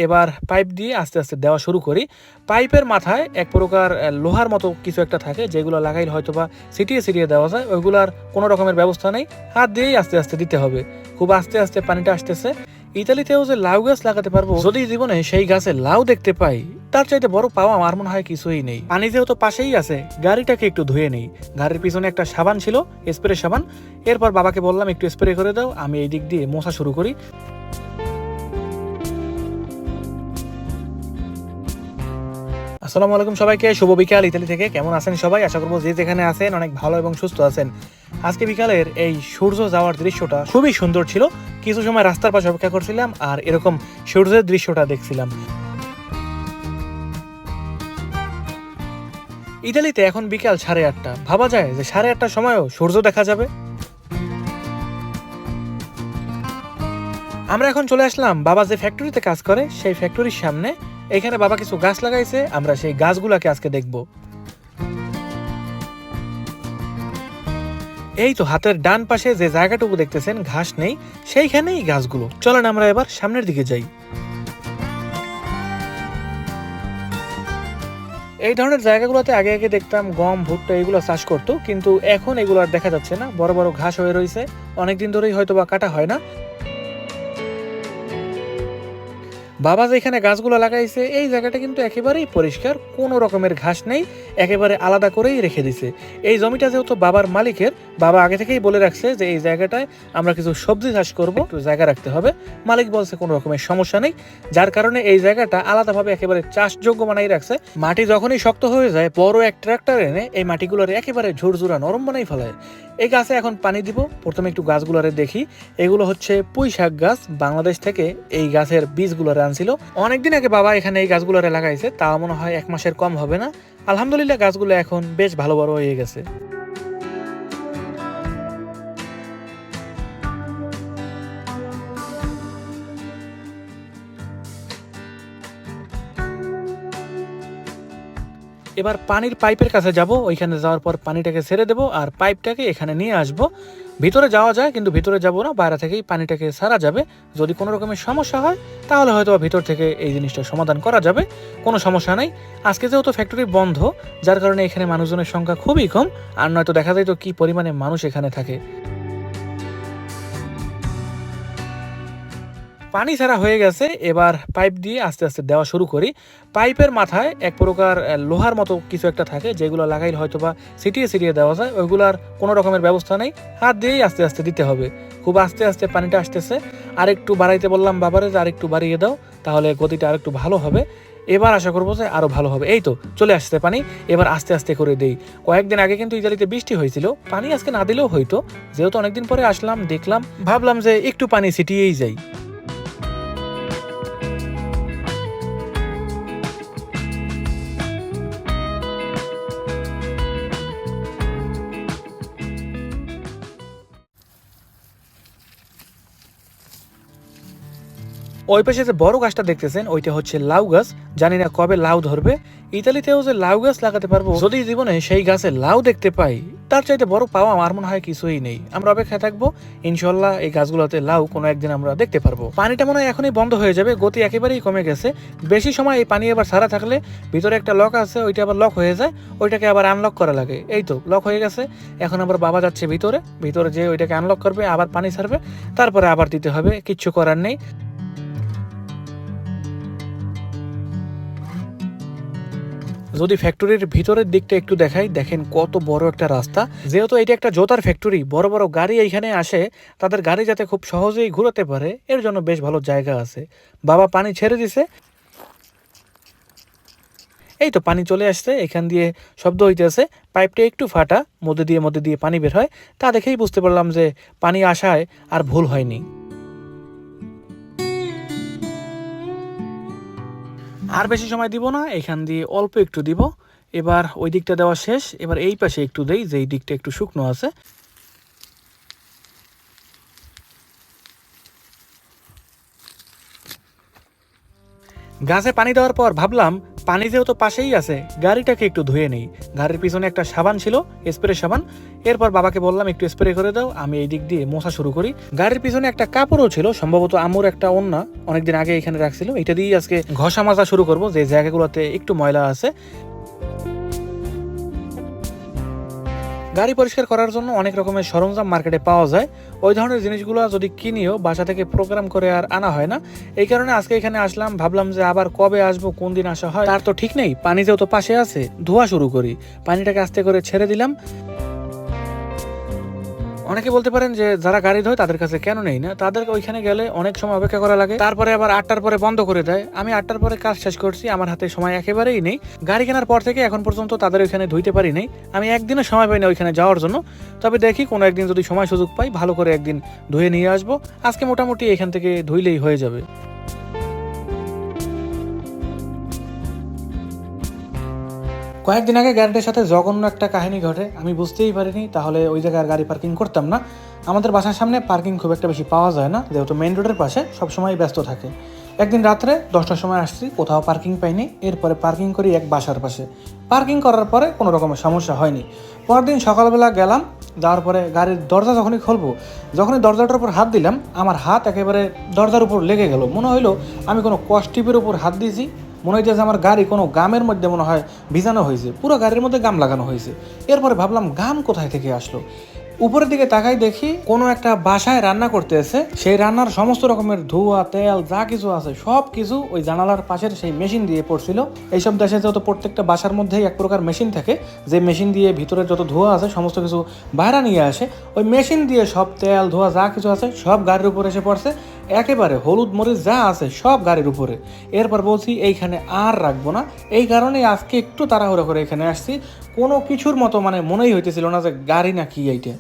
এবার পাইপ দিয়ে আস্তে আস্তে দেওয়া শুরু করি। পাইপের মাথায় এক প্রকার লোহার মতো কিছু একটা থাকে, যেগুলো লাগাইলে হয়তো বা ছিটিয়ে ছিটিয়ে দেওয়া যায়, ওইগুলার কোনো রকমের ব্যবস্থা নেই, হাত দিয়েই আস্তে আস্তে দিতে হবে। খুব আস্তে আস্তে পানিটা আসতেছে। ইতালিতেও যে লাউ গাছ লাগাতে পারবো, যদি জীবনে সেই গাছে লাউ দেখতে পাই, তার চাইতে বড় পাওয়া আমার মনে হয় কিছুই নেই। পানি যেহেতু পাশেই আছে, গাড়িটাকে একটু ধুয়ে নেই। গাড়ির পিছনে একটা সাবান ছিল, স্প্রে সাবান। এরপর বাবাকে বললাম একটু স্প্রে করে দাও, আমি এই দিক দিয়ে মোছা শুরু করি। আসসালামু আলাইকুম সবাইকে, শুভ বিকাল ইতালি থেকে। কেমন আছেন সবাই? আশা করবো যে যেখানে আছেন অনেক ভালো এবং সুস্থ আছেন। আজকে বিকালের এই সূর্য যাওয়ার দৃশ্যটা খুবই সুন্দর ছিল। কিছু সময় রাস্তার পাশে অপেক্ষা করছিলাম আর এরকম সূর্যের দৃশ্যটা দেখছিলাম। ইতালিতে এখন বিকাল 8:30। ভাবা যায় যে 8:30টার সময়ও সূর্য দেখা যাবে। আমরা এখন চলে আসলাম বাবা যে ফ্যাক্টরিতে কাজ করে সেই ফ্যাক্টরির সামনে। এখানে বাবা কিছু গাছ লাগাইছে, আমরা সেই গাছগুলাকে আজকে দেখব। এই তো হাতের ডান পাশে যে জায়গাটুকু দেখতেছেন ঘাস নেই, সেইখানেই গাছগুলো। চলেন আমরা এবার সামনের দিকে যাই। এই ধরনের জায়গাগুলোতে আগে আগে দেখতাম গম ভুট্টা এগুলো চাষ করতো, কিন্তু এখন এগুলো আর দেখা যাচ্ছে না। বড় বড় ঘাস হয়ে রয়েছে, অনেকদিন ধরেই হয়তো বা কাটা হয় না। বাবা যেখানে গাছগুলো লাগাইছে এই জায়গাটা কিন্তু একেবারেই পরিষ্কার, কোনো রকমের ঘাস নেই, একেবারে আলাদা করেই রেখে দিছে। এই জমিটা যেহেতু বাবার মালিকের, বাবা আগে থেকেই বলে রাখছে যে এই জায়গাটায় আমরা কিছু সবজি চাষ করব, একটু জায়গা রাখতে হবে। মালিক বলছে কোনো রকমের সমস্যা নেই, যার কারণে এই জায়গাটা আলাদাভাবে একেবারে চাষযোগ্য বানাই রাখছে। মাটি যখনই শক্ত হয়ে যায়, বড় এক ট্রাক্টর এনে এই মাটিগুলোর একেবারে ঝুরঝুরা নরম বানাই ফেলায়। এই গাছে এখন পানি দিব। প্রথমে একটু গাছগুলোরে দেখি। এগুলো হচ্ছে পুঁই শাক গাছ, বাংলাদেশ থেকে এই গাছের বীজগুলোরে আনছিল অনেকদিন আগে। বাবা এখানে এই গাছগুলোরে লাগাইছে, তা মনে হয় 1 মাসের কম হবে না। আলহামদুলিল্লাহ গাছগুলো এখন বেশ ভালো বড় হয়ে গেছে। এবার পানির পাইপের কাছে যাব। ওইখানে যাওয়ার পর পানিটাকে ছেড়ে দেবো আর পাইপটাকে এখানে নিয়ে আসব। ভিতরে যাওয়া যায়, কিন্তু ভিতরে যাব না, বাইরে থেকেই পানিটাকে ছাড়া যাবে। যদি কোনো রকমের সমস্যা হয় তাহলে হয়তো ভিতর থেকে এই জিনিসটা সমাধান করা যাবে, কোনো সমস্যা নাই। আজকে যেহেতু ফ্যাক্টরি বন্ধ, যার কারণে এখানে মানুষজনের সংখ্যা খুবই কম, আর নয়তো দেখা যায় তো কি পরিমাণে মানুষ এখানে থাকে। পানি ছাড়া হয়ে গেছে, এবার পাইপ দিয়ে আস্তে আস্তে দেওয়া শুরু করি। পাইপের মাথায় এক প্রকার লোহার মতো কিছু একটা থাকে, যেগুলো লাগাইলে হয়তো বা ছিটিয়ে ছিটিয়ে দেওয়া যায়, ওইগুলার কোনো রকমের ব্যবস্থা নেই, হাত দিয়েই আস্তে আস্তে দিতে হবে। খুব আস্তে আস্তে পানিটা আসতেছে। আর একটু বাড়াইতে বললাম বাবারে যে আর একটু বাড়িয়ে দাও, তাহলে গতিটা আর একটু ভালো হবে। এবার আশা করবো যে আরো ভালো হবে। এই তো চলে আসছে পানি, এবার আস্তে আস্তে করে দেই। কয়েকদিন আগে কিন্তু ইতালিতে বৃষ্টি হয়েছিল, পানি আজকে না দিলেও হয়তো। যেহেতু অনেকদিন পরে আসলাম, দেখলাম, ভাবলাম যে একটু পানি ছিটিয়েই যাই। ওই পাশে যে বড় গাছটা দেখতেছেন ওইটা হচ্ছে লাউ গাছ। জানি না কবে লাউ ধরবে। ইতালিতেও যে লাউ গাছ লাগাতে পারবো, যদি জীবনে সেই গাছে লাউ দেখতে পাই, তার চাইতে বড় পাওয়া আমার মনে হয় কিছুই নেই। আমরা অপেক্ষায় থাকবো, ইনশাল্লাহ এই গাছগুলোতে লাউ কোনো একদিন আমরা দেখতে পারবো। পানিটা মনে হয় এখনই বন্ধ হয়ে যাবে, গতি একেবারেই কমে গেছে। বেশি সময় এই পানি আবার ছাড়া থাকলে ভিতরে একটা লক আছে, ওইটা আবার লক হয়ে যায়, ওইটাকে আবার আনলক করা লাগে। এই তো লক হয়ে গেছে। এখন আবার বাবা যাচ্ছে ভিতরে, ভিতরে যে ওইটাকে আনলক করবে, আবার পানি ছাড়বে, তারপরে আবার দিতে হবে, কিচ্ছু করার নেই। যদি ফ্যাক্টরির ভিতরের দিকটা একটু দেখাই, দেখেন কত বড় একটা রাস্তা। যেহেতু এটা একটা জোতার ফ্যাক্টরি, বড় বড় গাড়ি এইখানে আসে, তাদের গাড়ি যাতে খুব সহজেই ঘুরাতে পারে এর জন্য বেশ ভালো জায়গা আছে। বাবা পানি ছেড়ে দিছে। এই তো পানি চলে আসছে, এখান দিয়ে শব্দ হইতেছে। পাইপটা একটু ফাটা, মধ্যে দিয়ে পানি বের হয়। তা দেখেই বুঝতে পারলাম যে পানি আসায় আর ভুল হয়নি। আর বেশি সময় দিব না, এখান দিয়ে অল্প একটু দিব। এবার ওই দিকটা দেওয়া শেষ, এবার এই পাশে একটু দেই, যে এই দিকটা একটু শুকনো আছে। গাছে পানি দেওয়ার পর ভাবলাম পানি যেহেতু পাশেই আছে, গাড়িটাকে একটু ধুয়ে নেই। গাড়ির পিছনে একটা সাবান ছিল, স্প্রে সাবান। এরপর বাবাকে বললাম একটু স্প্রে করে দাও, আমি এই দিক দিয়ে মোছা শুরু করি। গাড়ির পিছনে একটা কাপড়ও ছিল, সম্ভবত আম্মুর একটা ওন্না, অনেকদিন আগে এখানে রাখছিল। এটা দিয়ে আজকে ঘষা মাজা শুরু করব, যে জায়গাগুলোতে একটু ময়লা আছে। গাড়ি পরিষ্কার করার জন্য অনেক রকমের সরঞ্জাম মার্কেটে পাওয়া যায়। ওই ধরনের জিনিসগুলো যদি কিনিও বাসা থেকে প্রোগ্রাম করে আর আনা হয় না। এই কারণে আজকে এখানে আসলাম, ভাবলাম যে আবার কবে আসবো, কোন দিন আসা হয় তার তো ঠিক নেই। পানি যেহেতু পাশে আছে, ধোয়া শুরু করি। পানিটাকে আস্তে করে ছেড়ে দিলাম। অনেকে বলতে পারেন যে যারা গাড়ি ধোয় তাদের কাছে কেন নেই না, তাদের ওইখানে গেলে অনেক সময় অপেক্ষা করা লাগে, তারপরে আবার 8টার পরে বন্ধ করে দেয়। আমি 8টার পরে কাজ শেষ করছি, আমার হাতে সময় একেবারেই নেই। গাড়ি কেনার পর থেকে এখন পর্যন্ত তাদের ওইখানে ধুইতে পারি নাই। আমি একদিনও সময় পাই না ওইখানে যাওয়ার জন্য। তবে দেখি কোনো একদিন যদি সময় সুযোগ পাই, ভালো করে একদিন ধুয়ে নিয়ে আসবো। আজকে মোটামুটি এখান থেকে ধুইলেই হয়ে যাবে। কয়েকদিন আগে গাড়িটার সাথে জঘন্য একটা কাহিনী ঘটে, আমি বুঝতেই পারিনি, তাহলে ওই জায়গায় আর গাড়ি পার্কিং করতাম না। আমাদের বাসার সামনে পার্কিং খুব একটা বেশি পাওয়া যায় না, যেহেতু মেইন রোডের পাশে সবসময় ব্যস্ত থাকে। একদিন রাত্রে 10টার সময় আসছি, কোথাও পার্কিং পাইনি। এরপরে পার্কিং করি এক বাসার পাশে। পার্কিং করার পরে কোনো রকমের সমস্যা হয়নি। পরদিন সকালবেলা গেলাম, যাওয়ার পরে গাড়ির দরজা যখনই দরজাটার উপর হাত দিলাম, আমার হাত একেবারে দরজার উপর লেগে গেল। মনে হইলো আমি কোনো কষ্টিপের উপর হাত দিয়েছি। মনে হইতেছে আমার গাড়ি কোনো গামের মধ্যে মনে হয় ভিজানো হয়েছে, পুরো গাড়ির মধ্যে গাম লাগানো হয়েছে। এরপরে ভাবলাম গাম কোথায় থেকে আসলো। উপরের দিকে তাকাই দেখি কোনো একটা বাসায় রান্না করতেছে। সেই রান্নার সমস্ত রকমের ধোঁয়া, তেল যা কিছু আছে সব কিছু ওই জানালার পাশের সেই মেশিন দিয়ে পড়ছিল। এইসব দেশে যত প্রত্যেকটা বাসার মধ্যেই এক প্রকার মেশিন থাকে, যে মেশিন দিয়ে ভিতরে যত ধোঁয়া আছে সমস্ত কিছু বাইরে নিয়ে আসে। ওই মেশিন দিয়ে সব তেল ধোঁয়া যা কিছু আছে সব গাড়ির উপরে এসে পড়ছে। একেবারে হলুদ মরিচ যা আছে সব গাড়ির উপরে। এরপর বলছি এইখানে আর রাখবো না। এই কারণেই আজকে একটু তাড়াহুড়ো করে এখানে আসছি। কোনো কিছুর মতো মানে মনেই হইতেছিল না যে গাড়ি না কি এইটা।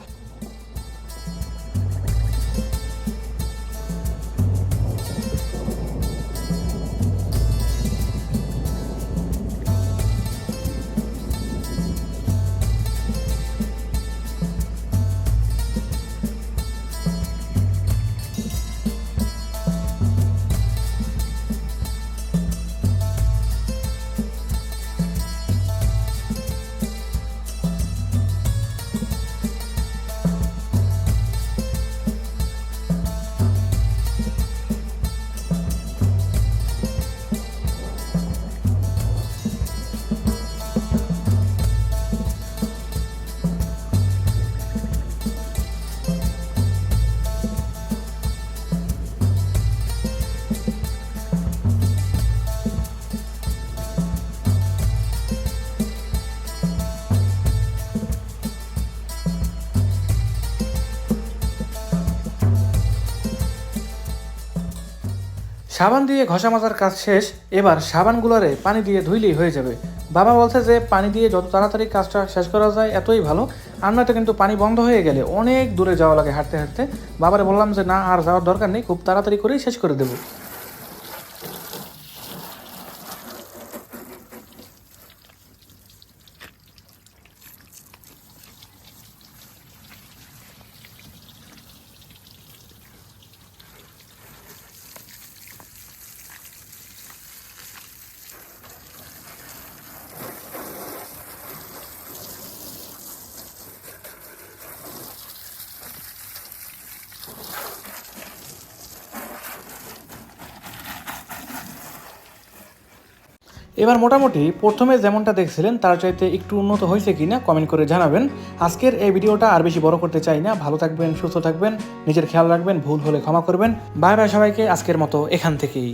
সাবান দিয়ে ঘষা মাজার কাজ শেষ। এবার সাবানগুলোরে পানি দিয়ে ধুইলেই হয়ে যাবে। বাবা বলছে যে পানি দিয়ে যত তাড়াতাড়ি কাজটা শেষ করা যায় এতই ভালো। আর নয়তো কিন্তু পানি বন্ধ হয়ে গেলে অনেক দূরে যাওয়া লাগে হাঁটতে হাঁটতে। বাবারে বললাম যে না, আর যাওয়ার দরকার নেই, খুব তাড়াতাড়ি করেই শেষ করে দেবো। এবার মোটামুটি প্রথমে যেমনটা দেখছিলেন তার চাইতে একটু উন্নত হয়েছে কিনা কমেন্ট করে জানাবেন। আজকের এই ভিডিওটা আর বেশি বড় করতে চাই না। ভালো থাকবেন, সুস্থ থাকবেন, নিজের খেয়াল রাখবেন, ভুল হলে ক্ষমা করবেন। বাই বাই সবাইকে, আজকের মতো এখান থেকেই।